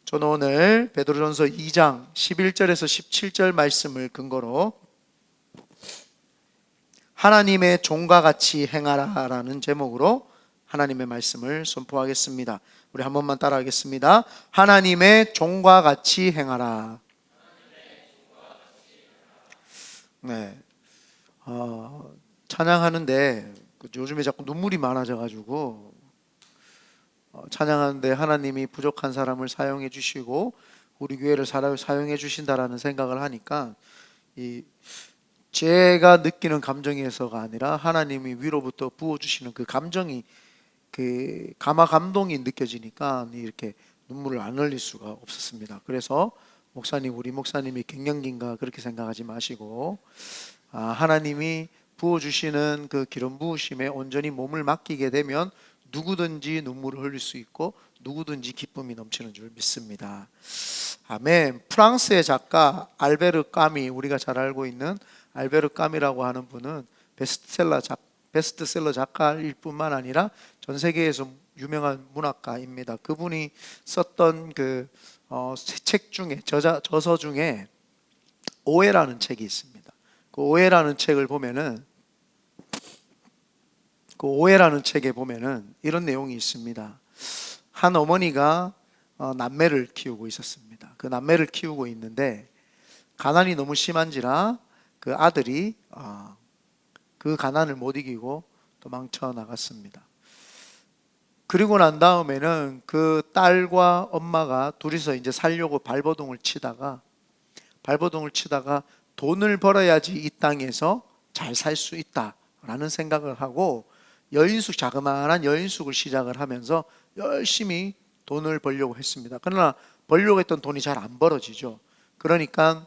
저는 오늘 베드로전서 2장 11절에서 17절 말씀을 근거로 하나님의 종과 같이 행하라 라는 제목으로 하나님의 말씀을 선포하겠습니다. 우리 한 번만 따라하겠습니다. 하나님의 종과 같이 행하라. 네, 찬양하는데 요즘에 자꾸 눈물이 많아져가지고 찬양하는데 하나님이 부족한 사람을 사용해 주시고 우리 교회를 사용해 주신다라는 생각을 하니까 제가 느끼는 감정에서가 아니라 하나님이 위로부터 부어주시는 그 감정이 감동이 느껴지니까 이렇게 눈물을 안 흘릴 수가 없었습니다. 그래서 우리 목사님이 갱년기인가 그렇게 생각하지 마시고 하나님이 부어주시는 그 기름 부으심에 온전히 몸을 맡기게 되면 누구든지 눈물을 흘릴 수 있고 누구든지 기쁨이 넘치는 줄 믿습니다. 아멘. 프랑스의 작가 알베르 까미, 우리가 잘 알고 있는 알베르 까미라고 하는 분은 베스트셀러 작가일 뿐만 아니라 전 세계에서 유명한 문학가입니다. 그분이 썼던 책 중에 저서 중에 오해라는 책이 있습니다. 그 오해라는 책을 보면은 책에 보면은 이런 내용이 있습니다. 한 어머니가 남매를 키우고 있었습니다. 그 남매를 키우고 있는데 가난이 너무 심한지라 그 아들이 그 가난을 못 이기고 도망쳐 나갔습니다. 그리고 난 다음에는 그 딸과 엄마가 둘이서 이제 살려고 발버둥을 치다가 돈을 벌어야지 이 땅에서 잘 살 수 있다라는 생각을 하고 자그마한 여인숙을 시작을 하면서 열심히 돈을 벌려고 했습니다. 그러나 벌려고 했던 돈이 잘 안 벌어지죠. 그러니까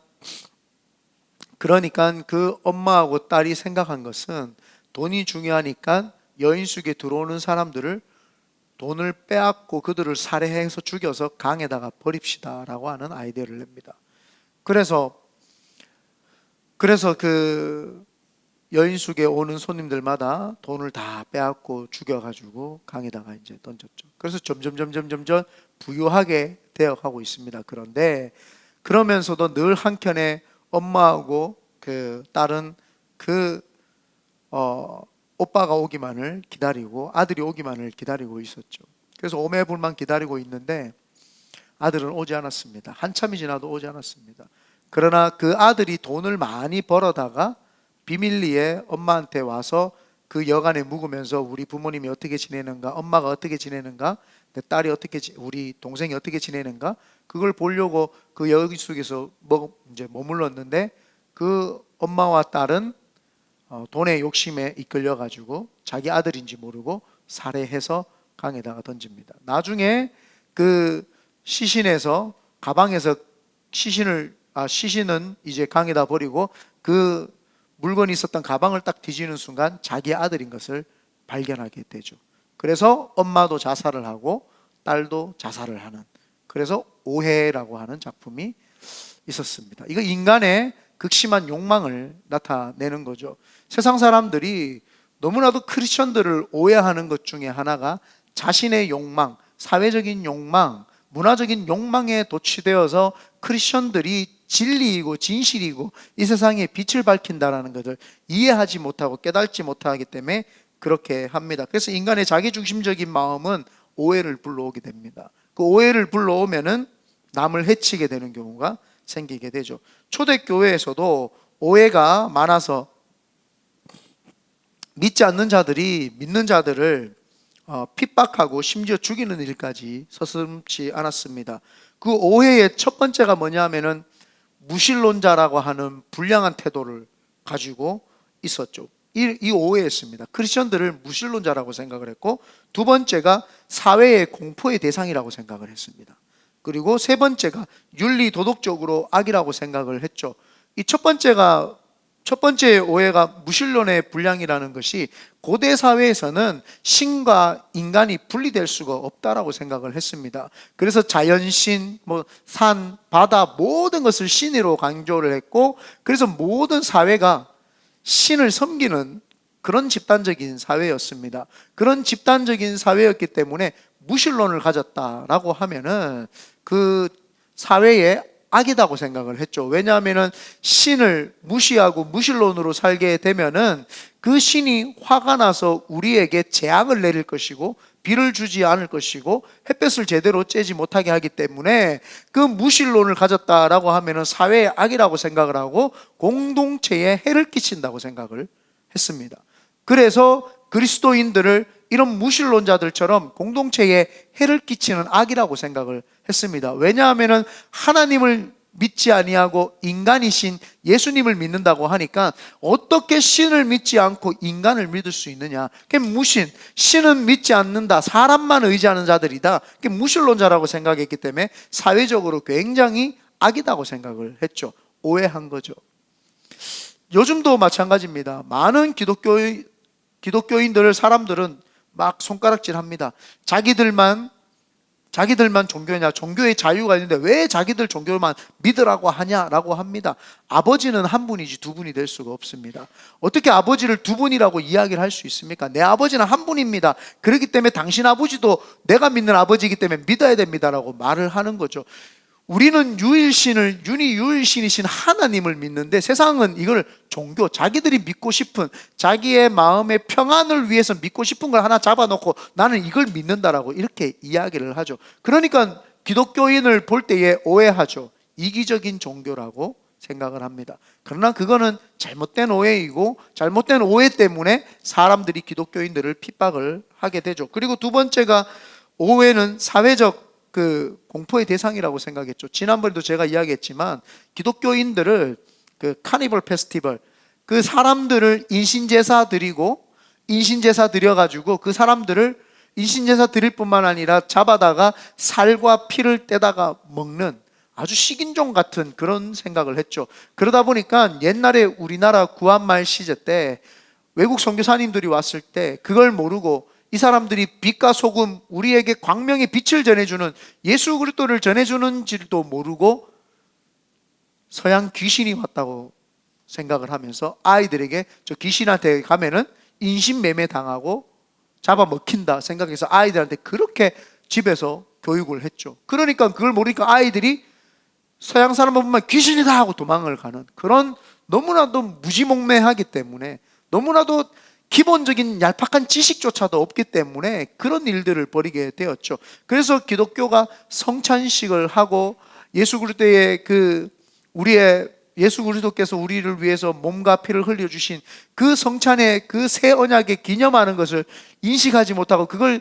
그 엄마하고 딸이 생각한 것은 돈이 중요하니까 여인숙에 들어오는 사람들을 돈을 빼앗고 그들을 살해해서 죽여서 강에다가 버립시다라고 하는 아이디어를 냅니다. 그래서 그 여인숙에 오는 손님들마다 돈을 다 빼앗고 죽여가지고 강에다가 이제 던졌죠. 그래서 점점 부유하게 되어가고 있습니다. 그러면서도 늘 한켠에 엄마하고 그 딸은 오빠가 오기만을 기다리고 아들이 오기만을 기다리고 있었죠. 그래서 오매불만 기다리고 있는데 아들은 오지 않았습니다. 한참이 지나도 오지 않았습니다. 그러나 그 아들이 돈을 많이 벌어다가 비밀리에 엄마한테 와서 그 여간에 묵으면서 우리 부모님이 어떻게 지내는가, 엄마가 어떻게 지내는가, 내 딸이 우리 동생이 어떻게 지내는가, 그걸 보려고 그 여인숙에서 이제 머물렀는데 그 엄마와 딸은 돈의 욕심에 이끌려 가지고 자기 아들인지 모르고 살해해서 강에다가 던집니다. 나중에 그 시신에서 가방에서 시신은 이제 강에다 버리고 그 물건이 있었던 가방을 딱 뒤지는 순간 자기 아들인 것을 발견하게 되죠. 그래서 엄마도 자살을 하고 딸도 자살을 하는, 그래서 오해라고 하는 작품이 있었습니다. 이거 인간의 극심한 욕망을 나타내는 거죠. 세상 사람들이 너무나도 크리스천들을 오해하는 것 중에 하나가 자신의 욕망, 사회적인 욕망, 문화적인 욕망에 도취되어서 크리스천들이 진리이고 진실이고 이 세상에 빛을 밝힌다라는 것을 이해하지 못하고 깨닫지 못하기 때문에 그렇게 합니다. 그래서 인간의 자기중심적인 마음은 오해를 불러오게 됩니다. 그 오해를 불러오면은 남을 해치게 되는 경우가 생기게 되죠. 초대교회에서도 오해가 많아서 믿지 않는 자들이 믿는 자들을 핍박하고 심지어 죽이는 일까지 서슴지 않았습니다. 그 오해의 첫 번째가 뭐냐면은 무신론자라고 하는 불량한 태도를 가지고 있었죠. 이 오해였습니다. 크리스천들을 무신론자라고 생각을 했고, 두 번째가 사회의 공포의 대상이라고 생각을 했습니다. 그리고 세 번째가 윤리 도덕적으로 악이라고 생각을 했죠. 이 첫 번째 오해가 무신론의 불량이라는 것이 고대 사회에서는 신과 인간이 분리될 수가 없다라고 생각을 했습니다. 그래서 자연신, 산, 바다 모든 것을 신으로 강조를 했고, 그래서 모든 사회가 신을 섬기는 그런 집단적인 사회였습니다. 그런 집단적인 사회였기 때문에 무신론을 가졌다라고 하면은 그 사회에 악이라고 생각을 했죠. 왜냐하면은 신을 무시하고 무신론으로 살게 되면은 그 신이 화가 나서 우리에게 재앙을 내릴 것이고 비를 주지 않을 것이고 햇볕을 제대로 쬐지 못하게 하기 때문에 그 무신론을 가졌다라고 하면은 사회의 악이라고 생각을 하고 공동체에 해를 끼친다고 생각을 했습니다. 그래서 그리스도인들을 이런 무신론자들처럼 공동체에 해를 끼치는 악이라고 생각을 했습니다. 왜냐하면 하나님을 믿지 아니하고 인간이신 예수님을 믿는다고 하니까 어떻게 신을 믿지 않고 인간을 믿을 수 있느냐? 그게 무신, 신은 믿지 않는다, 사람만 의지하는 자들이다, 그게 무신론자라고 생각했기 때문에 사회적으로 굉장히 악이라고 생각을 했죠. 오해한 거죠. 요즘도 마찬가지입니다. 많은 기독교인들을 사람들은 막 손가락질합니다. 자기들만 종교냐, 종교의 자유가 있는데 왜 자기들 종교만 믿으라고 하냐라고 합니다. 아버지는 한 분이지 두 분이 될 수가 없습니다. 어떻게 아버지를 두 분이라고 이야기를 할 수 있습니까? 내 아버지는 한 분입니다. 그렇기 때문에 당신 아버지도 내가 믿는 아버지이기 때문에 믿어야 됩니다라고 말을 하는 거죠. 우리는 유일신이신 하나님을 믿는데 세상은 이걸 종교, 자기들이 믿고 싶은, 자기의 마음의 평안을 위해서 믿고 싶은 걸 하나 잡아놓고 나는 이걸 믿는다라고 이렇게 이야기를 하죠. 그러니까 기독교인을 볼 때에 오해하죠. 이기적인 종교라고 생각을 합니다. 그러나 그거는 잘못된 오해이고 잘못된 오해 때문에 사람들이 기독교인들을 핍박을 하게 되죠. 그리고 두 번째가, 오해는 사회적 공포의 대상이라고 생각했죠. 지난번에도 제가 이야기했지만 기독교인들을 카니발 페스티벌, 그 사람들을 인신제사 드려가지고 그 사람들을 인신제사 드릴 뿐만 아니라 잡아다가 살과 피를 떼다가 먹는 아주 식인종 같은 그런 생각을 했죠. 그러다 보니까 옛날에 우리나라 구한말 시제 때 외국 선교사님들이 왔을 때 그걸 모르고 이 사람들이 빛과 소금, 우리에게 광명의 빛을 전해주는 예수 그리스도를 전해주는 줄도 모르고 서양 귀신이 왔다고 생각을 하면서 아이들에게 저 귀신한테 가면은 인신매매 당하고 잡아먹힌다 생각해서 아이들한테 그렇게 집에서 교육을 했죠. 그러니까 그걸 모르니까 아이들이 서양 사람을 보면 귀신이다 하고 도망을 가는, 그런 너무나도 무지몽매하기 때문에, 너무나도 기본적인 얄팍한 지식조차도 없기 때문에 그런 일들을 벌이게 되었죠. 그래서 기독교가 성찬식을 하고 예수 그리스도께서 우리를 위해서 몸과 피를 흘려주신 그 성찬의 그 새 언약에 기념하는 것을 인식하지 못하고 그걸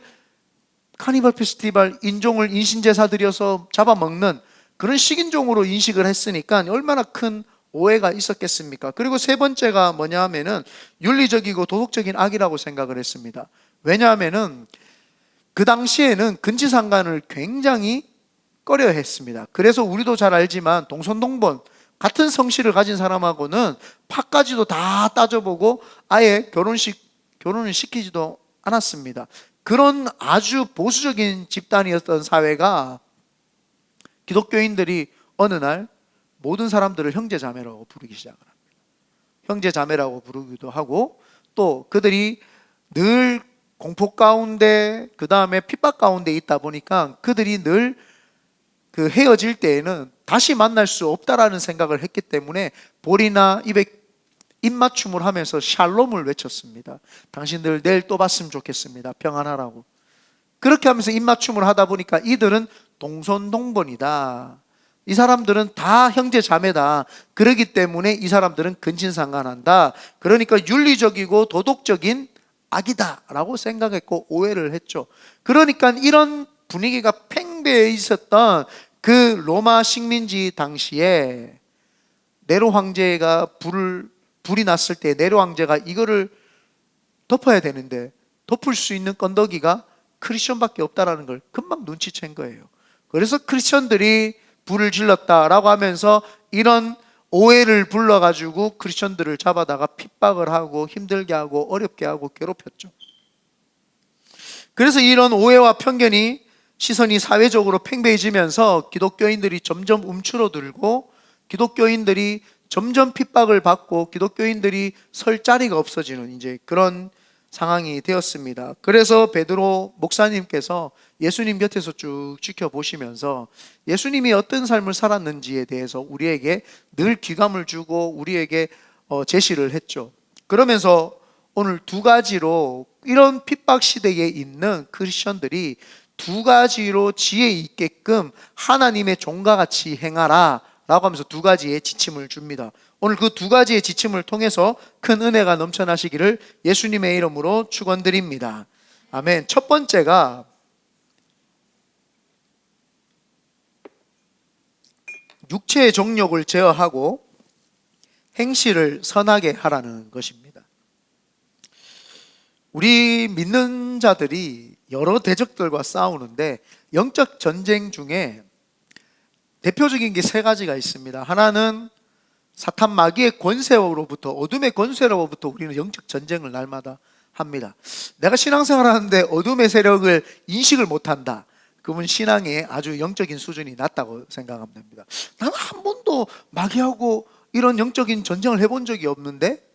카니발 페스티벌, 인종을 인신제사 드려서 잡아먹는 그런 식인종으로 인식을 했으니까 얼마나 큰 오해가 있었겠습니까? 그리고 세 번째가 뭐냐 하면은 윤리적이고 도덕적인 악이라고 생각을 했습니다. 왜냐하면은 그 당시에는 근지상간을 굉장히 꺼려했습니다. 그래서 우리도 잘 알지만 동선동본, 같은 성씨를 가진 사람하고는 파까지도 다 따져보고 아예 결혼을 시키지도 않았습니다. 그런 아주 보수적인 집단이었던 사회가 기독교인들이 어느 날 모든 사람들을 형제자매라고 부르기 시작을 합니다. 형제자매라고 부르기도 하고, 또 그들이 늘 공포 가운데, 그 다음에 핍박 가운데 있다 보니까 그들이 늘 헤어질 때에는 다시 만날 수 없다라는 생각을 했기 때문에 볼이나 입에 입맞춤을 하면서 샬롬을 외쳤습니다. 당신들 내일 또 봤으면 좋겠습니다. 평안하라고. 그렇게 하면서 입맞춤을 하다 보니까 이들은 동선동본이다, 이 사람들은 다 형제 자매다, 그러기 때문에 이 사람들은 근친상간한다, 그러니까 윤리적이고 도덕적인 악이다 라고 생각했고 오해를 했죠. 그러니까 이런 분위기가 팽배해 있었던 그 로마 식민지 당시에 네로 황제가 불이 났을 때 네로 황제가 이거를 덮어야 되는데 덮을 수 있는 건더기가 크리스천밖에 없다라는 걸 금방 눈치챈 거예요. 그래서 크리스천들이 불을 질렀다라고 하면서 이런 오해를 불러가지고 크리스천들을 잡아다가 핍박을 하고 힘들게 하고 어렵게 하고 괴롭혔죠. 그래서 이런 오해와 편견이, 시선이 사회적으로 팽배해지면서 기독교인들이 점점 움츠러들고 기독교인들이 점점 핍박을 받고 기독교인들이 설 자리가 없어지는 이제 그런 상황이 되었습니다. 그래서 베드로 목사님께서 예수님 곁에서 쭉 지켜보시면서 예수님이 어떤 삶을 살았는지에 대해서 우리에게 늘 귀감을 주고 우리에게 제시를 했죠. 그러면서 오늘 두 가지로 이런 핍박 시대에 있는 크리스천들이 두 가지로 지혜 있게끔 하나님의 종과 같이 행하라 라고 하면서 두 가지의 지침을 줍니다. 오늘 그 두 가지의 지침을 통해서 큰 은혜가 넘쳐나시기를 예수님의 이름으로 축원드립니다. 아멘. 첫 번째가 육체의 정욕을 제어하고 행실을 선하게 하라는 것입니다. 우리 믿는 자들이 여러 대적들과 싸우는데 영적 전쟁 중에 대표적인 게 세 가지가 있습니다. 하나는 사탄 마귀의 권세로부터, 어둠의 권세로부터 우리는 영적 전쟁을 날마다 합니다. 내가 신앙생활 하는데 어둠의 세력을 인식을 못한다. 그분 신앙의 아주 영적인 수준이 낮다고 생각하면 됩니다. 나는 한 번도 마귀하고 이런 영적인 전쟁을 해본 적이 없는데,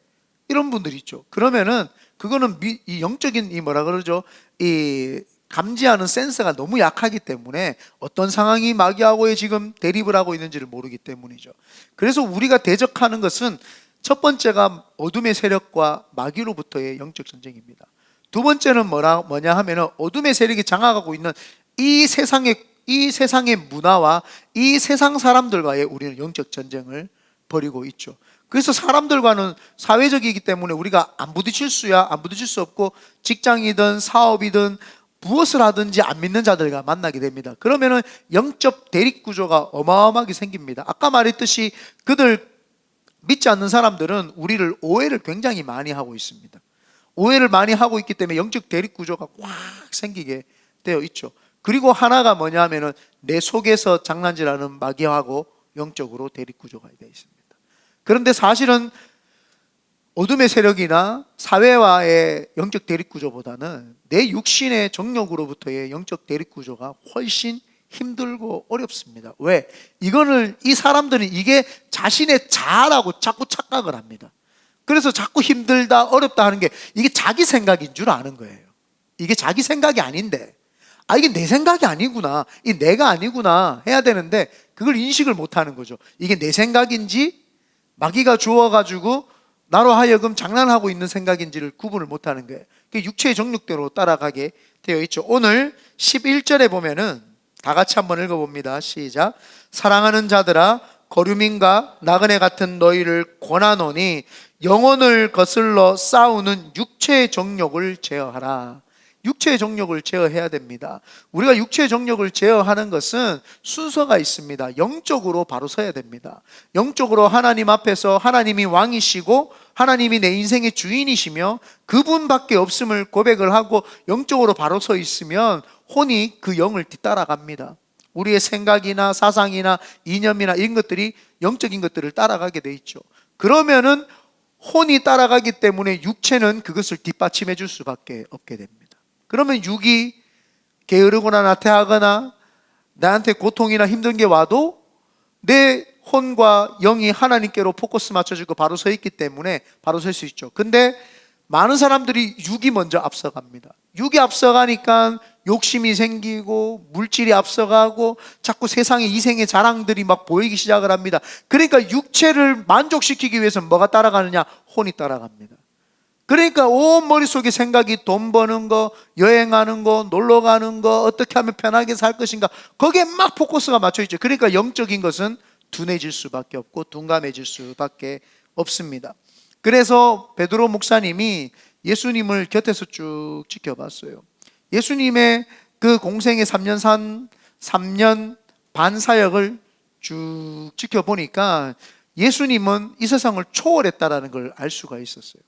이런 분들이 있죠. 그러면은 그거는 이 영적인 이 뭐라 그러죠? 이 감지하는 센서가 너무 약하기 때문에 어떤 상황이 마귀하고의 지금 대립을 하고 있는지를 모르기 때문이죠. 그래서 우리가 대적하는 것은 첫 번째가 어둠의 세력과 마귀로부터의 영적 전쟁입니다. 두 번째는 뭐냐 하면은 어둠의 세력이 장악하고 있는 이 세상의 문화와 이 세상 사람들과의 우리는 영적 전쟁을 벌이고 있죠. 그래서 사람들과는 사회적이기 때문에 우리가 안 부딪힐 수 없고, 직장이든 사업이든 무엇을 하든지 안 믿는 자들과 만나게 됩니다. 그러면은 영적 대립 구조가 어마어마하게 생깁니다. 아까 말했듯이 그들 믿지 않는 사람들은 우리를 오해를 굉장히 많이 하고 있습니다. 오해를 많이 하고 있기 때문에 영적 대립 구조가 확 생기게 되어 있죠. 그리고 하나가 뭐냐 하면은 내 속에서 장난질하는 마귀하고 영적으로 대립 구조가 되어 있습니다. 그런데 사실은 어둠의 세력이나 사회와의 영적 대립 구조보다는 내 육신의 정욕으로부터의 영적 대립 구조가 훨씬 힘들고 어렵습니다. 왜? 이 사람들은 이게 자신의 자아라고 자꾸 착각을 합니다. 그래서 자꾸 힘들다, 어렵다 하는 게 이게 자기 생각인 줄 아는 거예요. 이게 자기 생각이 아닌데, 이게 내 생각이 아니구나, 이 내가 아니구나 해야 되는데 그걸 인식을 못 하는 거죠. 이게 내 생각인지 마귀가 주어가지고 나로 하여금 장난하고 있는 생각인지를 구분을 못하는 거예요. 육체의 정욕대로 따라가게 되어 있죠. 오늘 11절에 보면은 다 같이 한번 읽어봅니다. 시작. 사랑하는 자들아, 거류민과 나그네 같은 너희를 권하노니 영혼을 거슬러 싸우는 육체의 정욕을 제어하라. 육체의 정욕을 제어해야 됩니다. 우리가 육체의 정욕을 제어하는 것은 순서가 있습니다. 영적으로 바로 서야 됩니다. 영적으로 하나님 앞에서 하나님이 왕이시고 하나님이 내 인생의 주인이시며 그분밖에 없음을 고백을 하고 영적으로 바로 서 있으면 혼이 그 영을 뒤따라갑니다. 우리의 생각이나 사상이나 이념이나 이런 것들이 영적인 것들을 따라가게 돼 있죠. 그러면은 혼이 따라가기 때문에 육체는 그것을 뒷받침해 줄 수밖에 없게 됩니다. 그러면 육이 게으르거나 나태하거나 나한테 고통이나 힘든 게 와도 내 혼과 영이 하나님께로 포커스 맞춰주고 바로 서 있기 때문에 바로 설 수 있죠. 근데 많은 사람들이 육이 먼저 앞서갑니다. 육이 앞서가니까 욕심이 생기고 물질이 앞서가고 자꾸 세상의 이생의 자랑들이 막 보이기 시작을 합니다. 그러니까 육체를 만족시키기 위해서는 뭐가 따라가느냐? 혼이 따라갑니다. 그러니까 온 머릿속에 생각이 돈 버는 거, 여행하는 거, 놀러 가는 거, 어떻게 하면 편하게 살 것인가, 거기에 막 포커스가 맞춰 있죠. 그러니까 영적인 것은 둔해질 수밖에 없고 둔감해질 수밖에 없습니다. 그래서 베드로 목사님이 예수님을 곁에서 쭉 지켜봤어요. 예수님의 그 공생의 3년 반 사역을 쭉 지켜보니까 예수님은 이 세상을 초월했다라는 걸 알 수가 있었어요.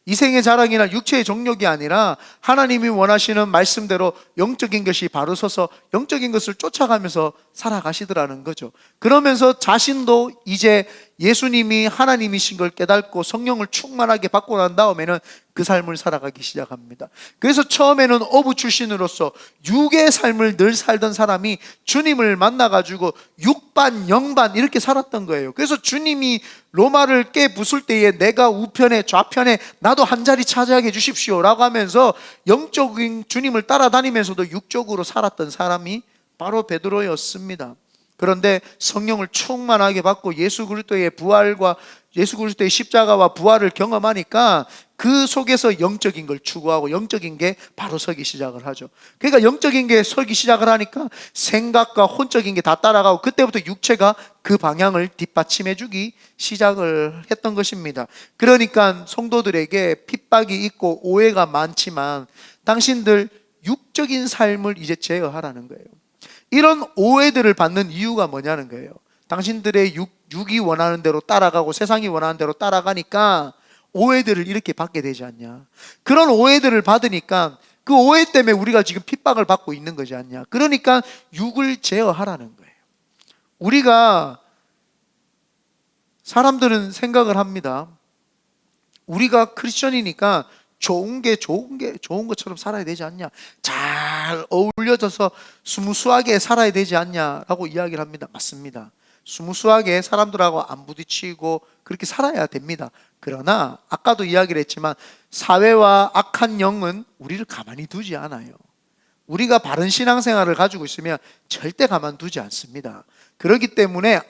이생의 자랑이나 육체의 정욕이 아니라 하나님이 원하시는 말씀대로 영적인 것이 바로 서서 영적인 것을 쫓아가면서 살아가시더라는 거죠. 그러면서 자신도 이제 예수님이 하나님이신 걸 깨닫고 성령을 충만하게 받고 난 다음에는 그 삶을 살아가기 시작합니다. 그래서 처음에는 어부 출신으로서 육의 삶을 늘 살던 사람이 주님을 만나가지고 육반 영반 이렇게 살았던 거예요. 그래서 주님이 로마를 깨부술 때에 내가 우편에 좌편에 나도 한 자리 차지하게 해주십시오 라고 하면서 영적인 주님을 따라다니면서도 육적으로 살았던 사람이 바로 베드로였습니다. 그런데 성령을 충만하게 받고 예수 그리스도의 부활과 예수 그리스도의 십자가와 부활을 경험하니까 그 속에서 영적인 걸 추구하고 영적인 게 바로 서기 시작을 하죠. 그러니까 영적인 게 서기 시작을 하니까 생각과 혼적인 게 다 따라가고 그때부터 육체가 그 방향을 뒷받침해 주기 시작을 했던 것입니다. 그러니까 성도들에게 핍박이 있고 오해가 많지만 당신들 육적인 삶을 이제 제어하라는 거예요. 이런 오해들을 받는 이유가 뭐냐는 거예요. 당신들의 육이 원하는 대로 따라가고 세상이 원하는 대로 따라가니까 오해들을 이렇게 받게 되지 않냐. 그런 오해들을 받으니까 그 오해 때문에 우리가 지금 핍박을 받고 있는 거지 않냐. 그러니까 육을 제어하라는 거예요. 우리가 사람들은 생각을 합니다. 우리가 크리스천이니까 좋은 것처럼 살아야 되지 않냐. 잘 어울려져서 스무스하게 살아야 되지 않냐라고 이야기를 합니다. 맞습니다. 스무스하게 사람들하고 안 부딪히고 그렇게 살아야 됩니다. 그러나 아까도 이야기를 했지만 사회와 악한 영은 우리를 가만히 두지 않아요. 우리가 바른 신앙생활을 가지고 있으면 절대 가만두지 않습니다. 그렇기 때문에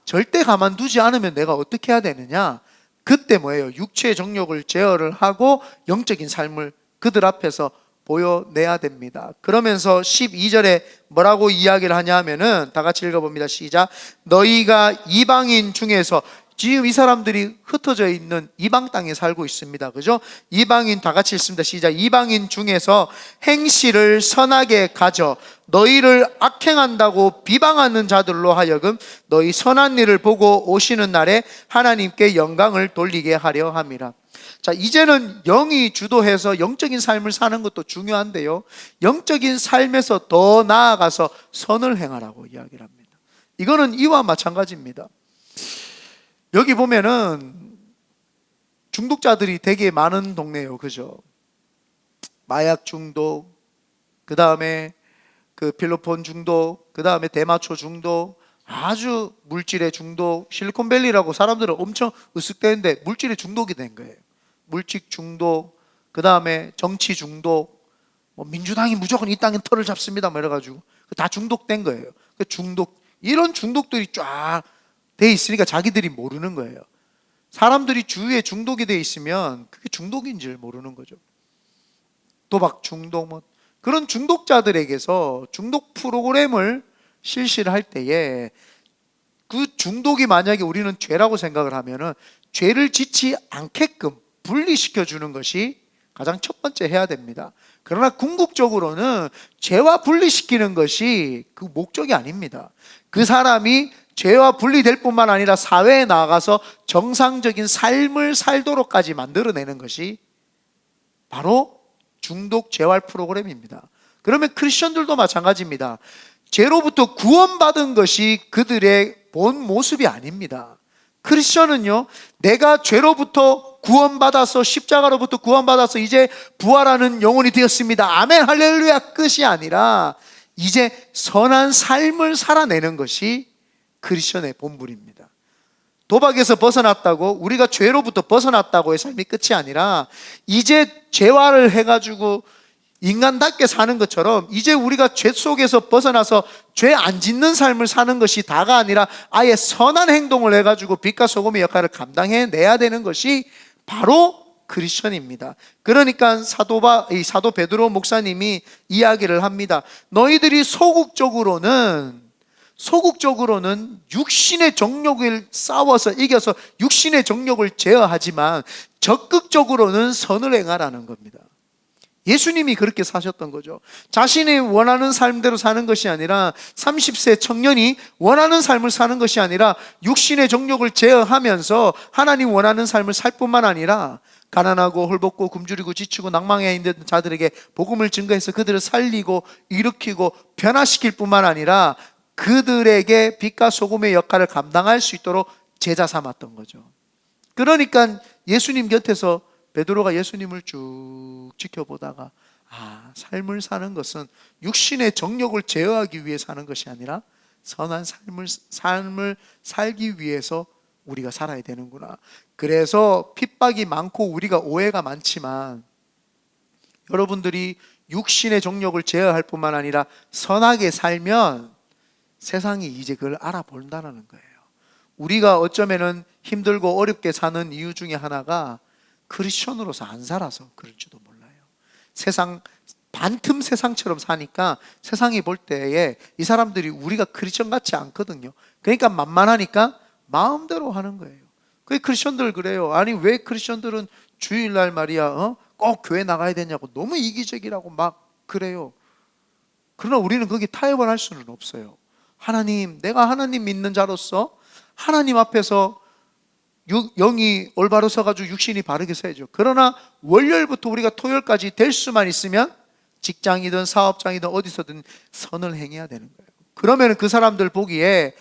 절대 가만두지 않으면 내가 어떻게 해야 되느냐. 그때 뭐예요? 육체의 정욕을 제어를 하고 영적인 삶을 그들 앞에서 보여내야 됩니다. 그러면서 12절에 뭐라고 이야기를 하냐 하면은 다 같이 읽어봅니다. 시작. 너희가 이방인 중에서, 지금 이 사람들이 흩어져 있는 이방 땅에 살고 있습니다. 그죠? 이방인 다 같이 읽습니다. 시작. 이방인 중에서 행실을 선하게 가져 너희를 악행한다고 비방하는 자들로 하여금 너희 선한 일을 보고 오시는 날에 하나님께 영광을 돌리게 하려 함이라. 자, 이제는 영이 주도해서 영적인 삶을 사는 것도 중요한데요, 영적인 삶에서 더 나아가서 선을 행하라고 이야기를 합니다. 이거는 이와 마찬가지입니다. 여기 보면은 중독자들이 되게 많은 동네예요. 그죠? 마약 중독, 그 다음에 그 필로폰 중독, 그 다음에 대마초 중독, 아주 물질의 중독, 실리콘밸리라고 사람들은 엄청 으쓱대는데 물질의 중독이 된 거예요. 물질 중독, 그 다음에 정치 중독, 민주당이 무조건 이 땅에 털을 잡습니다 이래가지고 다 중독된 거예요. 이런 중독들이 쫙 돼 있으니까 자기들이 모르는 거예요. 사람들이 주위에 중독이 돼 있으면 그게 중독인 줄 모르는 거죠. 도박 중독, 그런 중독자들에게서 중독 프로그램을 실시를 할 때에 그 중독이 만약에 우리는 죄라고 생각을 하면은 죄를 짓지 않게끔 분리시켜 주는 것이 가장 첫 번째 해야 됩니다. 그러나 궁극적으로는 죄와 분리시키는 것이 그 목적이 아닙니다. 그 사람이 죄와 분리될 뿐만 아니라 사회에 나가서 정상적인 삶을 살도록까지 만들어내는 것이 바로 중독 재활 프로그램입니다. 그러면 크리스천들도 마찬가지입니다. 죄로부터 구원받은 것이 그들의 본 모습이 아닙니다. 크리스천은요, 내가 죄로부터 구원받아서 십자가로부터 구원받아서 이제 부활하는 영혼이 되었습니다, 아멘 할렐루야 끝이 아니라 이제 선한 삶을 살아내는 것이 크리스천의 본분입니다. 도박에서 벗어났다고, 우리가 죄로부터 벗어났다고의 삶이 끝이 아니라 이제 재활을 해가지고 인간답게 사는 것처럼 이제 우리가 죄 속에서 벗어나서 죄 안 짓는 삶을 사는 것이 다가 아니라 아예 선한 행동을 해가지고 빛과 소금의 역할을 감당해내야 되는 것이 바로 크리스천입니다. 그러니까 사도 베드로 목사님이 이야기를 합니다. 너희들이 소극적으로는 육신의 정욕을 싸워서 이겨서 육신의 정욕을 제어하지만 적극적으로는 선을 행하라는 겁니다. 예수님이 그렇게 사셨던 거죠. 자신이 원하는 삶대로 사는 것이 아니라 30세 청년이 원하는 삶을 사는 것이 아니라 육신의 정욕을 제어하면서 하나님 원하는 삶을 살 뿐만 아니라 가난하고 헐벗고 굶주리고 지치고 낭망해 있는 자들에게 복음을 증거해서 그들을 살리고 일으키고 변화시킬 뿐만 아니라 그들에게 빛과 소금의 역할을 감당할 수 있도록 제자 삼았던 거죠. 그러니까 예수님 곁에서 베드로가 예수님을 쭉 지켜보다가 삶을 사는 것은 육신의 정욕을 제어하기 위해 사는 것이 아니라 선한 삶을 살기 위해서 우리가 살아야 되는구나. 그래서 핍박이 많고 우리가 오해가 많지만 여러분들이 육신의 정욕을 제어할 뿐만 아니라 선하게 살면 세상이 이제 그걸 알아본다는 거예요. 우리가 어쩌면은 힘들고 어렵게 사는 이유 중에 하나가 크리스천으로서 안 살아서 그럴지도 몰라요. 반틈 세상처럼 사니까 세상이 볼 때에 이 사람들이 우리가 크리스천 같지 않거든요. 그러니까 만만하니까 마음대로 하는 거예요. 그 크리스천들 그래요. 아니 왜 크리스천들은 주일날 말이야 꼭 교회 나가야 되냐고 너무 이기적이라고 막 그래요. 그러나 우리는 거기 타협을 할 수는 없어요. 하나님, 내가 하나님 믿는 자로서 하나님 앞에서 영이 올바로 서가지고 육신이 바르게 서야죠. 그러나 월요일부터 우리가 토요일까지 될 수만 있으면 직장이든 사업장이든 어디서든 선을 행해야 되는 거예요. 그러면 그 사람들 보기에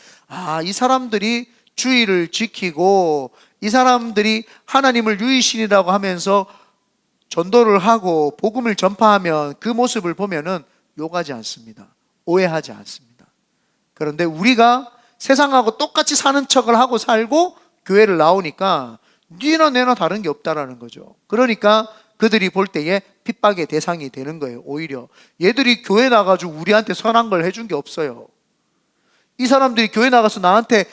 이 사람들이 주의를 지키고 이 사람들이 하나님을 유일신이라고 하면서 전도를 하고 복음을 전파하면 그 모습을 보면은 욕하지 않습니다. 오해하지 않습니다. 그런데 우리가 세상하고 똑같이 사는 척을 하고 살고 교회를 나오니까 니나 내나 다른 게 없다라는 거죠. 그러니까 그들이 볼 때에 핍박의 대상이 되는 거예요. 오히려 얘들이 교회 나가지고 우리한테 선한 걸 해준 게 없어요. 이 사람들이 교회 나가서 나한테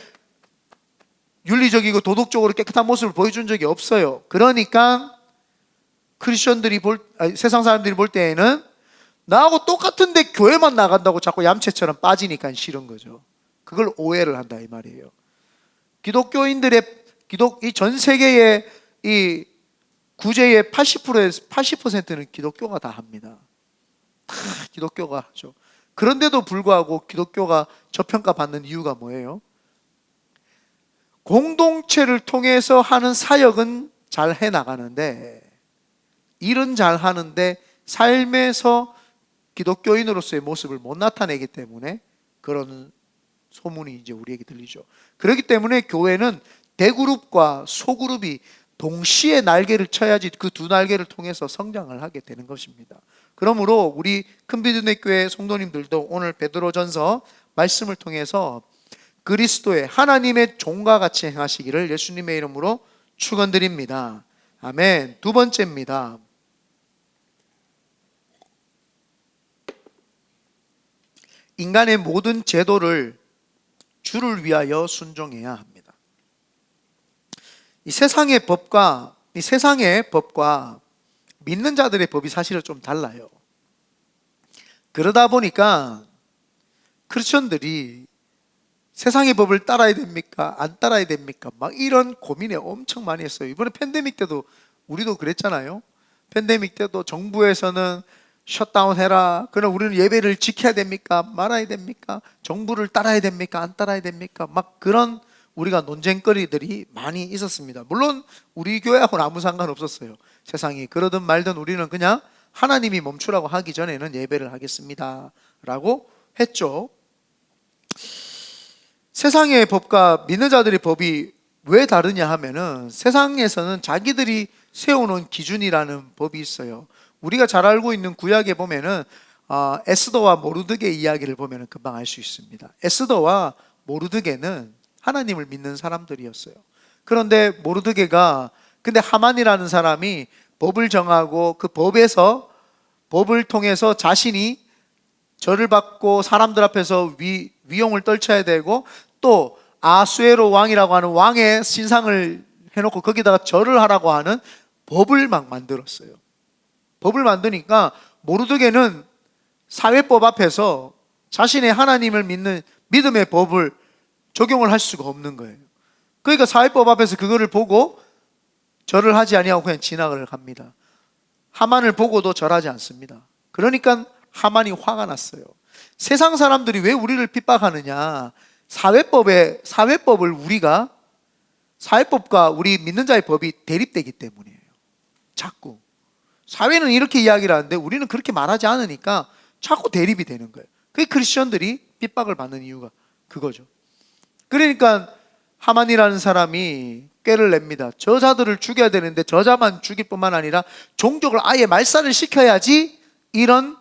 윤리적이고 도덕적으로 깨끗한 모습을 보여준 적이 없어요. 그러니까 크리스천들이 세상 사람들이 볼 때에는 나하고 똑같은데 교회만 나간다고 자꾸 얌체처럼 빠지니까 싫은 거죠. 그걸 오해를 한다 이 말이에요. 기독교인들의 이 전 세계의 이 구제의 80%는 기독교가 다 합니다. 다 기독교가 하죠. 그런데도 불구하고 기독교가 저평가받는 이유가 뭐예요? 공동체를 통해서 하는 사역은 잘 해나가는데 일은 잘 하는데 삶에서 기독교인으로서의 모습을 못 나타내기 때문에 그런 소문이 이제 우리에게 들리죠. 그렇기 때문에 교회는 대그룹과 소그룹이 동시에 날개를 쳐야지 그 두 날개를 통해서 성장을 하게 되는 것입니다. 그러므로 우리 큰비드네 교회 성도님들도 오늘 베드로전서 말씀을 통해서 그리스도의 하나님의 종과 같이 행하시기를 예수님의 이름으로 축원드립니다. 아멘. 두 번째입니다. 인간의 모든 제도를 주를 위하여 순종해야 합니다. 이 세상의 법과 믿는 자들의 법이 사실은 좀 달라요. 그러다 보니까 크리스천들이 세상의 법을 따라야 됩니까? 안 따라야 됩니까? 막 이런 고민에 엄청 많이 했어요. 이번에 팬데믹 때도 우리도 그랬잖아요. 팬데믹 때도 정부에서는 셧다운 해라. 그럼 우리는 예배를 지켜야 됩니까? 말아야 됩니까? 정부를 따라야 됩니까? 안 따라야 됩니까? 막 그런 우리가 논쟁거리들이 많이 있었습니다. 물론 우리 교회하고는 아무 상관없었어요. 세상이 그러든 말든 우리는 그냥 하나님이 멈추라고 하기 전에는 예배를 하겠습니다 라고 했죠. 세상의 법과 믿는 자들의 법이 왜 다르냐 하면은 세상에서는 자기들이 세우는 기준이라는 법이 있어요. 우리가 잘 알고 있는 구약에 보면은 에스더와 모르드게 이야기를 보면은 금방 알 수 있습니다. 에스더와 모르드게는 하나님을 믿는 사람들이었어요. 그런데 모르드게가 근데 하만이라는 사람이 법을 정하고 그 법을 통해서 자신이 절을 받고 사람들 앞에서 위용을 떨쳐야 되고 또 아수에로 왕이라고 하는 왕의 신상을 해놓고 거기다가 절을 하라고 하는 법을 막 만들었어요. 법을 만드니까 모르드게는 사회법 앞에서 자신의 하나님을 믿는 믿음의 법을 적용을 할 수가 없는 거예요. 그러니까 사회법 앞에서 그거를 보고 절을 하지 아니하고 그냥 지나가를 갑니다. 하만을 보고도 절하지 않습니다. 그러니까 하만이 화가 났어요. 세상 사람들이 왜 우리를 핍박하느냐? 사회법을 사회법과 우리 믿는 자의 법이 대립되기 때문이에요. 자꾸 사회는 이렇게 이야기를 하는데 우리는 그렇게 말하지 않으니까 자꾸 대립이 되는 거예요. 그게 크리스천들이 핍박을 받는 이유가 그거죠. 그러니까 하만이라는 사람이 꾀를 냅니다. 저자들을 죽여야 되는데 저자만 죽일 뿐만 아니라 종족을 아예 말살을 시켜야지 이런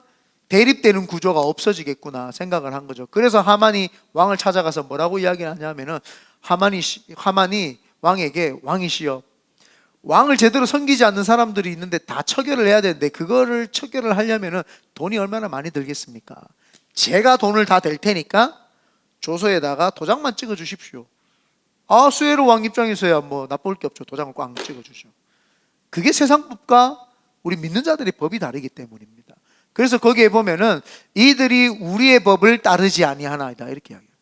대립되는 구조가 없어지겠구나 생각을 한 거죠. 그래서 하만이 왕을 찾아가서 뭐라고 이야기하냐면은 하만이 왕에게, 왕이시여, 왕을 제대로 섬기지 않는 사람들이 있는데 다 처결을 해야 되는데 그거를 처결을 하려면은 돈이 얼마나 많이 들겠습니까? 제가 돈을 다 댈 테니까 조서에다가 도장만 찍어 주십시오. 아, 수헤르 왕 입장에서야 뭐 나쁠 게 없죠. 도장을 꽝 찍어 주죠. 그게 세상법과 우리 믿는 자들의 법이 다르기 때문입니다. 그래서 거기에 보면은 이들이 우리의 법을 따르지 아니하나이다 이렇게 이야기해요.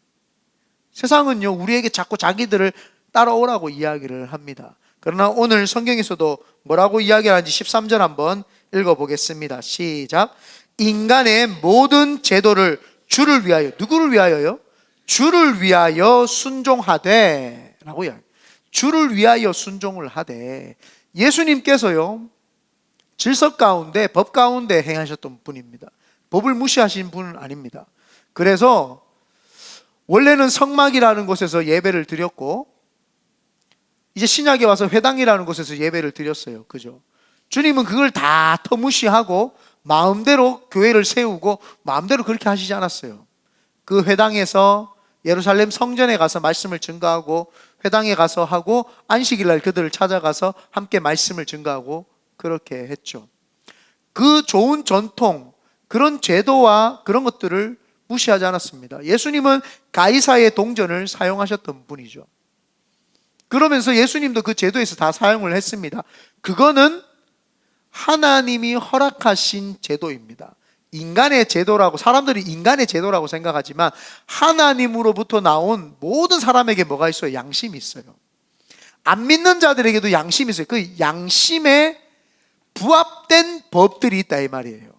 세상은요 우리에게 자꾸 자기들을 따라오라고 이야기를 합니다. 그러나 오늘 성경에서도 뭐라고 이야기하는지 13절 한번 읽어보겠습니다. 시작. 인간의 모든 제도를 주를 위하여, 누구를 위하여요? 주를 위하여 순종하되 라고 이야기해요. 주를 위하여 순종을 하되, 예수님께서요 질서 가운데, 법 가운데 행하셨던 분입니다. 법을 무시하신 분은 아닙니다. 그래서 원래는 성막이라는 곳에서 예배를 드렸고 이제 신약에 와서 회당이라는 곳에서 예배를 드렸어요. 그죠? 주님은 그걸 다 터무시하고 마음대로 교회를 세우고 마음대로 그렇게 하시지 않았어요. 그 회당에서 예루살렘 성전에 가서 말씀을 증거하고 회당에 가서 하고 안식일날 그들을 찾아가서 함께 말씀을 증거하고 그렇게 했죠. 그 좋은 전통, 그런 제도와 그런 것들을 무시하지 않았습니다. 예수님은 가이사의 동전을 사용하셨던 분이죠. 그러면서 예수님도 그 제도에서 다 사용을 했습니다. 그거는 하나님이 허락하신 제도입니다. 인간의 제도라고, 사람들이 인간의 제도라고 생각하지만 하나님으로부터 나온 모든 사람에게 뭐가 있어요? 양심이 있어요. 안 믿는 자들에게도 양심이 있어요. 그 양심에 부합된 법들이 있다 이 말이에요.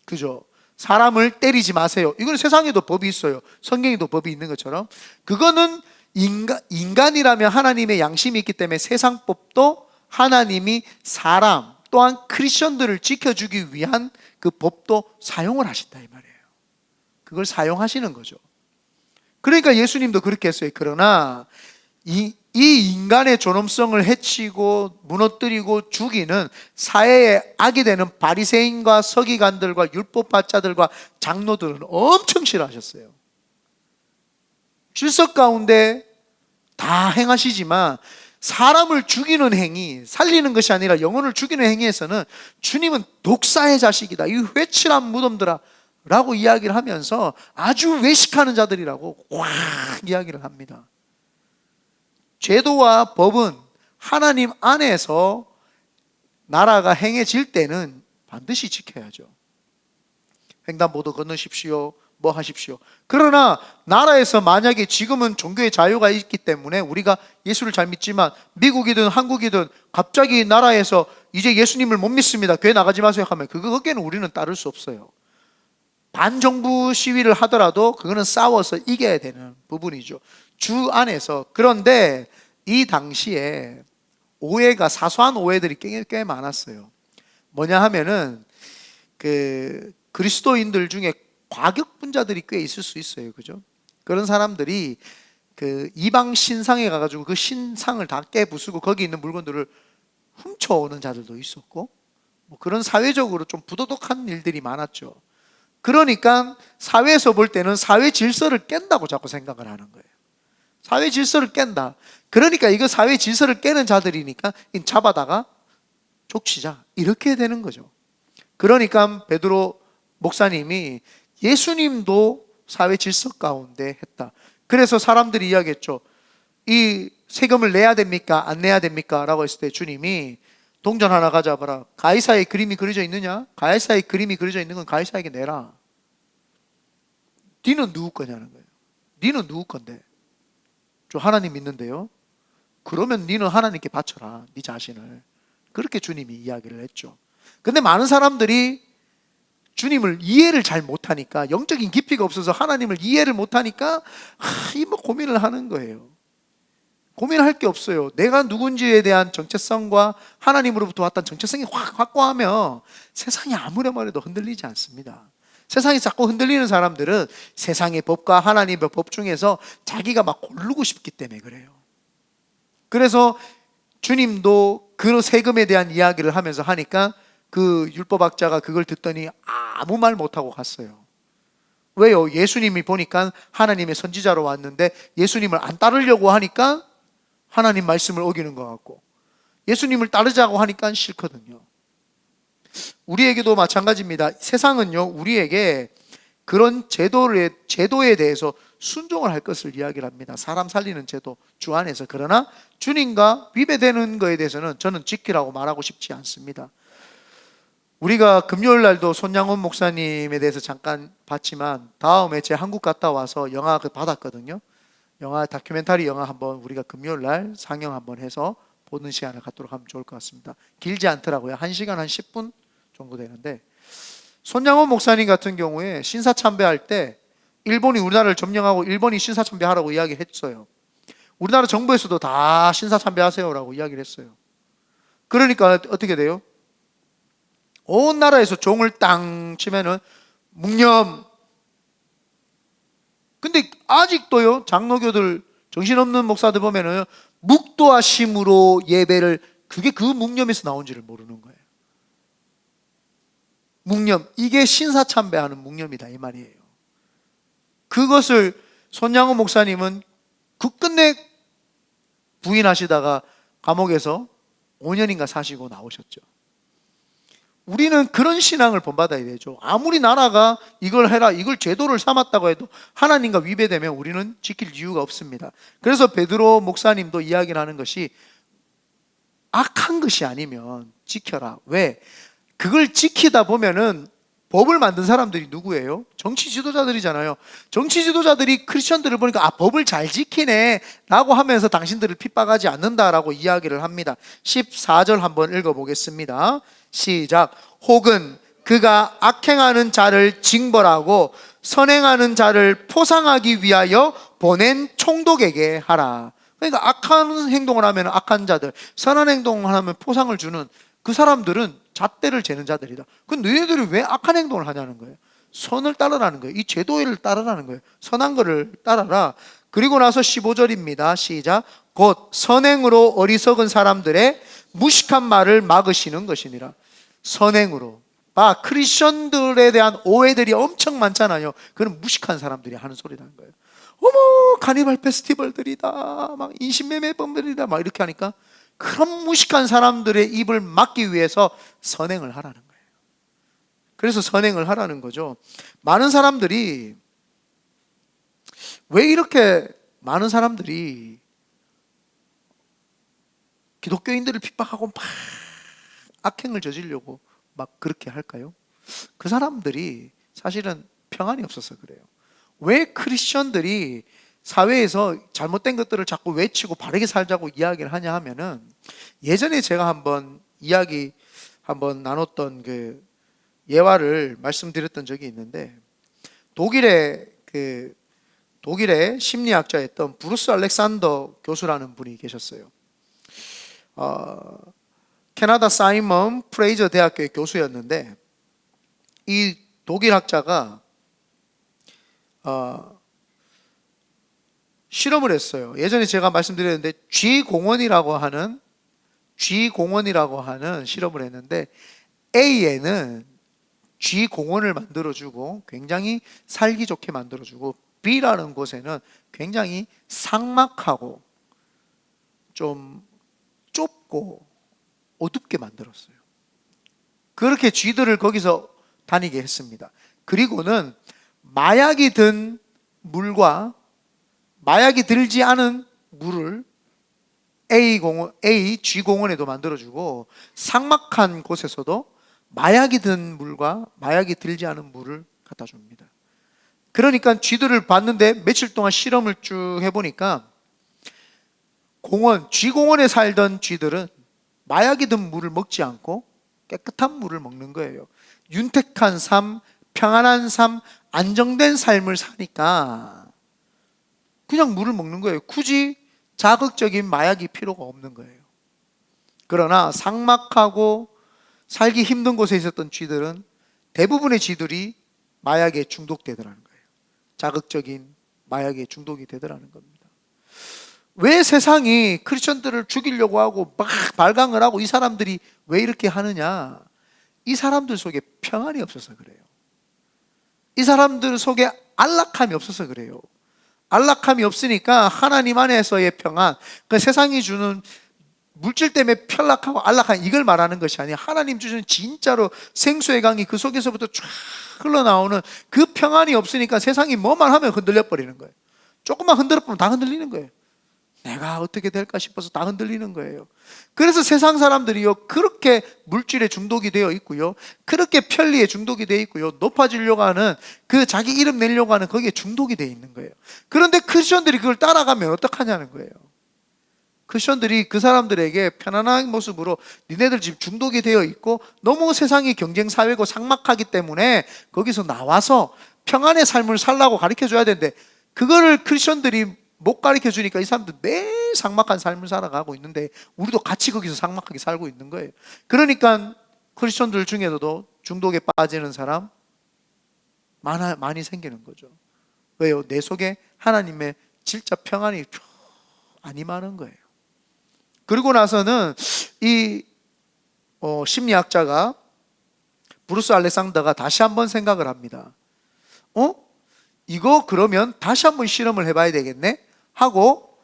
그죠? 사람을 때리지 마세요. 이건 세상에도 법이 있어요. 성경에도 법이 있는 것처럼. 그거는 인간이라면 하나님의 양심이 있기 때문에 세상 법도 하나님이 사람 또한 크리스천들을 지켜주기 위한 그 법도 사용을 하신다 이 말이에요. 그걸 사용하시는 거죠. 그러니까 예수님도 그렇게 했어요. 그러나 이 인간의 존엄성을 해치고 무너뜨리고 죽이는 사회의 악이 되는 바리새인과 서기관들과 율법학자들과 장로들은 엄청 싫어하셨어요. 질서 가운데 다 행하시지만 사람을 죽이는 행위, 살리는 것이 아니라 영혼을 죽이는 행위에서는 주님은 독사의 자식이다, 이 회칠한 무덤들아 라고 이야기를 하면서 아주 외식하는 자들이라고 확 이야기를 합니다. 제도와 법은 하나님 안에서 나라가 행해질 때는 반드시 지켜야죠. 횡단보도 건너십시오, 뭐 하십시오. 그러나 나라에서 만약에 지금은 종교의 자유가 있기 때문에 우리가 예수를 잘 믿지만 미국이든 한국이든 갑자기 나라에서 이제 예수님을 못 믿습니다, 교회 나가지 마세요 하면 거기에는 우리는 따를 수 없어요. 반정부 시위를 하더라도 그거는 싸워서 이겨야 되는 부분이죠, 주 안에서. 그런데 이 당시에 오해가, 사소한 오해들이 꽤 많았어요. 뭐냐 하면은 그 그리스도인들 중에 과격분자들이 꽤 있을 수 있어요. 그죠? 그런 사람들이 그 이방 신상에 가가지고 그 신상을 다 깨부수고 거기 있는 물건들을 훔쳐오는 자들도 있었고, 뭐 그런 사회적으로 좀 부도덕한 일들이 많았죠. 그러니까 사회에서 볼 때는 사회 질서를 깬다고 자꾸 생각을 하는 거예요. 사회 질서를 깬다. 그러니까 이거 사회 질서를 깨는 자들이니까 잡아다가 족치자, 이렇게 되는 거죠. 그러니까 베드로 목사님이 예수님도 사회 질서 가운데 했다. 그래서 사람들이 이야기했죠. 이 세금을 내야 됩니까? 안 내야 됩니까? 라고 했을 때 주님이 동전 하나 가져와봐라. 가이사의 그림이 그려져 있느냐? 가이사의 그림이 그려져 있는 건 가이사에게 내라. 니는 누구 거냐는 거예요. 니는 누구 건데? 저 하나님 믿는데요. 그러면 니는 하나님께 바쳐라, 니 자신을. 그렇게 주님이 이야기를 했죠. 근데 많은 사람들이 주님을 이해를 잘 못하니까, 영적인 깊이가 없어서 하나님을 이해를 못하니까 뭐 고민을 하는 거예요. 고민할 게 없어요. 내가 누군지에 대한 정체성과 하나님으로부터 왔던 정체성이 확 확고하면 세상이 아무리 말해도 흔들리지 않습니다. 세상이 자꾸 흔들리는 사람들은 세상의 법과 하나님의 법 중에서 자기가 막 고르고 싶기 때문에 그래요. 그래서 주님도 그 세금에 대한 이야기를 하면서 하니까 그 율법학자가 그걸 듣더니 아무 말 못하고 갔어요. 왜요? 예수님이 보니까 하나님의 선지자로 왔는데 예수님을 안 따르려고 하니까 하나님 말씀을 어기는 것 같고, 예수님을 따르자고 하니까 싫거든요. 우리에게도 마찬가지입니다. 세상은요, 우리에게 그런 제도에 대해서 순종을 할 것을 이야기를 합니다. 사람 살리는 제도 주 안에서. 그러나 주님과 위배되는 것에 대해서는 저는 지키라고 말하고 싶지 않습니다. 우리가 금요일 날도 손양원 목사님에 대해서 잠깐 봤지만, 다음에 제 한국 갔다 와서 영화 받았거든요. 영화, 다큐멘터리 영화 한번 우리가 금요일 날 상영 한번 해서 보는 시간을 갖도록 하면 좋을 것 같습니다. 길지 않더라고요. 1시간 한 10분 정도 되는데, 손양원 목사님 같은 경우에 신사참배할 때 일본이 우리나라를 점령하고 일본이 신사참배하라고 이야기했어요. 우리나라 정부에서도 다 신사참배하세요라고 이야기를 했어요. 그러니까 어떻게 돼요? 온 나라에서 종을 땅 치면은 묵념. 근데 아직도요, 장로교들, 정신없는 목사들 보면은 묵도하심으로 예배를, 그게 그 묵념에서 나온지를 모르는 거예요. 묵념, 이게 신사참배하는 묵념이다 이 말이에요. 그것을 손양호 목사님은 끝내 부인하시다가 감옥에서 5년인가 사시고 나오셨죠. 우리는 그런 신앙을 본받아야 되죠. 아무리 나라가 이걸 해라, 이걸 제도를 삼았다고 해도 하나님과 위배되면 우리는 지킬 이유가 없습니다. 그래서 베드로 목사님도 이야기를 하는 것이, 악한 것이 아니면 지켜라. 왜? 그걸 지키다 보면은 법을 만든 사람들이 누구예요? 정치 지도자들이잖아요. 정치 지도자들이 크리스천들을 보니까 법을 잘 지키네 라고 하면서 당신들을 핍박하지 않는다라고 이야기를 합니다. 14절 한번 읽어보겠습니다. 시작. 혹은 그가 악행하는 자를 징벌하고 선행하는 자를 포상하기 위하여 보낸 총독에게 하라. 그러니까 악한 행동을 하면 악한 자들, 선한 행동을 하면 포상을 주는 그 사람들은 잣대를 재는 자들이다. 그럼 너희들이 왜 악한 행동을 하냐는 거예요. 선을 따르라는 거예요. 이 제도를 따르라는 거예요. 선한 거를 따라라. 그리고 나서 15절입니다. 시작. 곧 선행으로 어리석은 사람들의 무식한 말을 막으시는 것이니라. 선행으로. 크리스천들에 대한 오해들이 엄청 많잖아요. 그건 무식한 사람들이 하는 소리라는 거예요. 어머, 카니발 페스티벌들이다, 막 인신매매범들이다, 막 이렇게 하니까 그런 무식한 사람들의 입을 막기 위해서 선행을 하라는 거예요. 그래서 선행을 하라는 거죠. 많은 사람들이, 왜 이렇게 많은 사람들이 기독교인들을 핍박하고 막 악행을 저지르려고 막 그렇게 할까요? 그 사람들이 사실은 평안이 없어서 그래요. 왜 크리스천들이 사회에서 잘못된 것들을 자꾸 외치고 바르게 살자고 이야기를 하냐 하면은, 예전에 제가 한번 나눴던 그 예화를 말씀드렸던 적이 있는데, 독일의 심리학자였던 브루스 알렉산더 교수라는 분이 계셨어요. 캐나다 사이먼 프레이저 대학교의 교수였는데, 이 독일 학자가 실험을 했어요. 예전에 제가 말씀드렸는데 G공원이라고 하는 실험을 했는데, A에는 G공원을 만들어주고 굉장히 살기 좋게 만들어주고, B라는 곳에는 굉장히 삭막하고 좀 좁고 어둡게 만들었어요. 그렇게 쥐들을 거기서 다니게 했습니다. 그리고는 마약이 든 물과 마약이 들지 않은 물을 G공원에도 만들어주고, 삭막한 곳에서도 마약이 든 물과 마약이 들지 않은 물을 갖다 줍니다. 그러니까 쥐들을 봤는데 며칠 동안 실험을 쭉 해보니까 G공원에 살던 쥐들은 마약이 든 물을 먹지 않고 깨끗한 물을 먹는 거예요. 윤택한 삶, 평안한 삶, 안정된 삶을 사니까 그냥 물을 먹는 거예요. 굳이 자극적인 마약이 필요가 없는 거예요. 그러나 삭막하고 살기 힘든 곳에 있었던 쥐들은, 대부분의 쥐들이 마약에 중독되더라는 거예요. 자극적인 마약에 중독이 되더라는 겁니다. 왜 세상이 크리스천들을 죽이려고 하고 막 발광을 하고 이 사람들이 왜 이렇게 하느냐? 이 사람들 속에 평안이 없어서 그래요. 이 사람들 속에 안락함이 없어서 그래요. 안락함이 없으니까 하나님 안에서의 평안, 그 세상이 주는 물질 때문에 편락하고 안락한 이걸 말하는 것이 아니라 하나님 주시는 진짜로 생수의 강이 그 속에서부터 쫙 흘러나오는 그 평안이 없으니까 세상이 뭐만 하면 흔들려 버리는 거예요. 조금만 흔들어 보면 다 흔들리는 거예요. 내가 어떻게 될까 싶어서 다 흔들리는 거예요. 그래서 세상 사람들이요, 그렇게 물질에 중독이 되어 있고요, 그렇게 편리에 중독이 되어 있고요, 높아지려고 하는 그 자기 이름 내려고 하는 거기에 중독이 되어 있는 거예요. 그런데 크리스천들이 그걸 따라가면 어떡하냐는 거예요. 크리스천들이 그 사람들에게 편안한 모습으로 니네들 지금 중독이 되어 있고 너무 세상이 경쟁사회고 삭막하기 때문에 거기서 나와서 평안의 삶을 살라고 가르쳐줘야 되는데, 그거를 크리스천들이 못 가르쳐 주니까 이 사람들 매일 삭막한 삶을 살아가고 있는데 우리도 같이 거기서 삭막하게 살고 있는 거예요. 그러니까 크리스천들 중에서도 중독에 빠지는 사람 많이 생기는 거죠. 왜요? 내 속에 하나님의 진짜 평안이 안 임하는 거예요. 그리고 나서는 이 심리학자가 브루스 알렉산더가 다시 한번 생각을 합니다. 이거 그러면 다시 한번 실험을 해봐야 되겠네 하고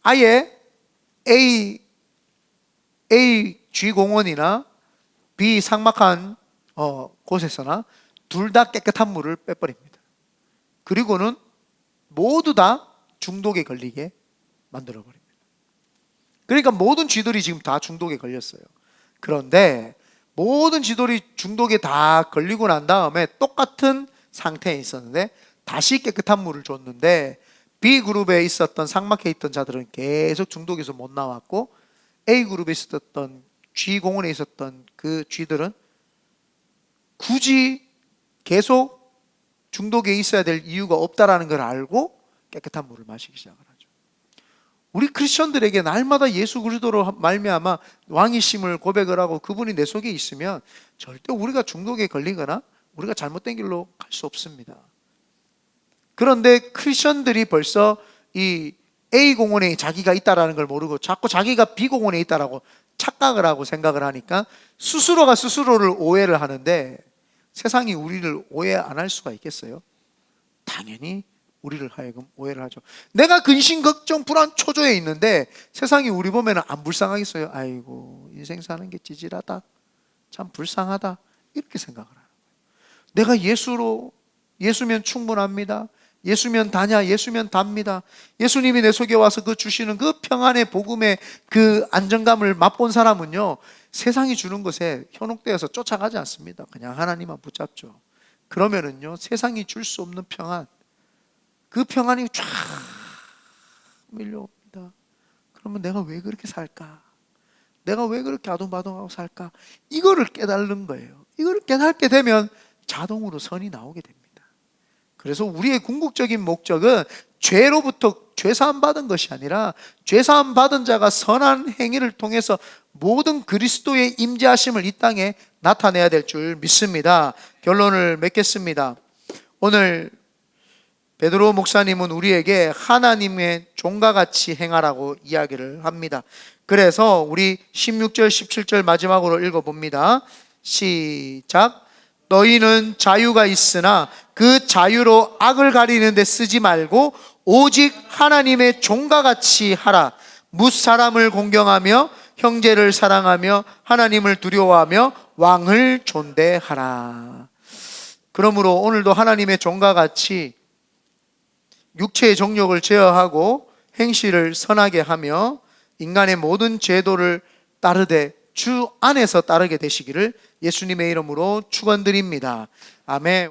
아예 G 공원이나 B 삭막한 곳에서나 둘 다 깨끗한 물을 빼버립니다. 그리고는 모두 다 중독에 걸리게 만들어버립니다. 그러니까 모든 쥐들이 지금 다 중독에 걸렸어요. 그런데 모든 쥐들이 중독에 다 걸리고 난 다음에 똑같은 상태에 있었는데 다시 깨끗한 물을 줬는데 B그룹에 있었던 삭막해 있던 자들은 계속 중독에서 못 나왔고 A그룹에 있었던 G공원에 있었던 그 쥐들은 굳이 계속 중독에 있어야 될 이유가 없다라는 걸 알고 깨끗한 물을 마시기 시작을 하죠. 우리 크리스천들에게 날마다 예수 그리스도로 말미암아 왕이심을 고백을 하고 그분이 내 속에 있으면 절대 우리가 중독에 걸리거나 우리가 잘못된 길로 갈 수 없습니다. 그런데 크리스천들이 벌써 이 A공원에 자기가 있다라는 걸 모르고 자꾸 자기가 B공원에 있다라고 착각을 하고 생각을 하니까 스스로가 스스로를 오해를 하는데, 세상이 우리를 오해 안 할 수가 있겠어요? 당연히 우리를 하여금 오해를 하죠. 내가 근심, 걱정, 불안, 초조해 있는데 세상이 우리 보면 안 불쌍하겠어요? 아이고, 인생 사는 게 찌질하다, 참 불쌍하다, 이렇게 생각을 하는 거예요. 내가 예수면 충분합니다, 예수면 다냐, 예수면 답니다. 예수님이 내 속에 와서 그 주시는 그 평안의 복음의 그 안정감을 맛본 사람은요, 세상이 주는 것에 현혹되어서 쫓아가지 않습니다. 그냥 하나님만 붙잡죠. 그러면은요, 세상이 줄 수 없는 평안, 그 평안이 쫙 밀려옵니다. 그러면 내가 왜 그렇게 살까? 내가 왜 그렇게 아동바동하고 살까? 이거를 깨달는 거예요. 이거를 깨닫게 되면 자동으로 선이 나오게 됩니다. 그래서 우리의 궁극적인 목적은 죄로부터 죄사함 받은 것이 아니라 죄사함 받은 자가 선한 행위를 통해서 모든 그리스도의 임재하심을 이 땅에 나타내야 될 줄 믿습니다. 결론을 맺겠습니다. 오늘 베드로 목사님은 우리에게 하나님의 종과 같이 행하라고 이야기를 합니다. 그래서 우리 16절 17절 마지막으로 읽어봅니다. 시작. 너희는 자유가 있으나 그 자유로 악을 가리는 데 쓰지 말고 오직 하나님의 종과 같이 하라. 뭇사람을 공경하며 형제를 사랑하며 하나님을 두려워하며 왕을 존대하라. 그러므로 오늘도 하나님의 종과 같이 육체의 정욕을 제어하고 행실을 선하게 하며 인간의 모든 제도를 따르되 주 안에서 따르게 되시기를 예수님의 이름으로 축원드립니다. 아멘.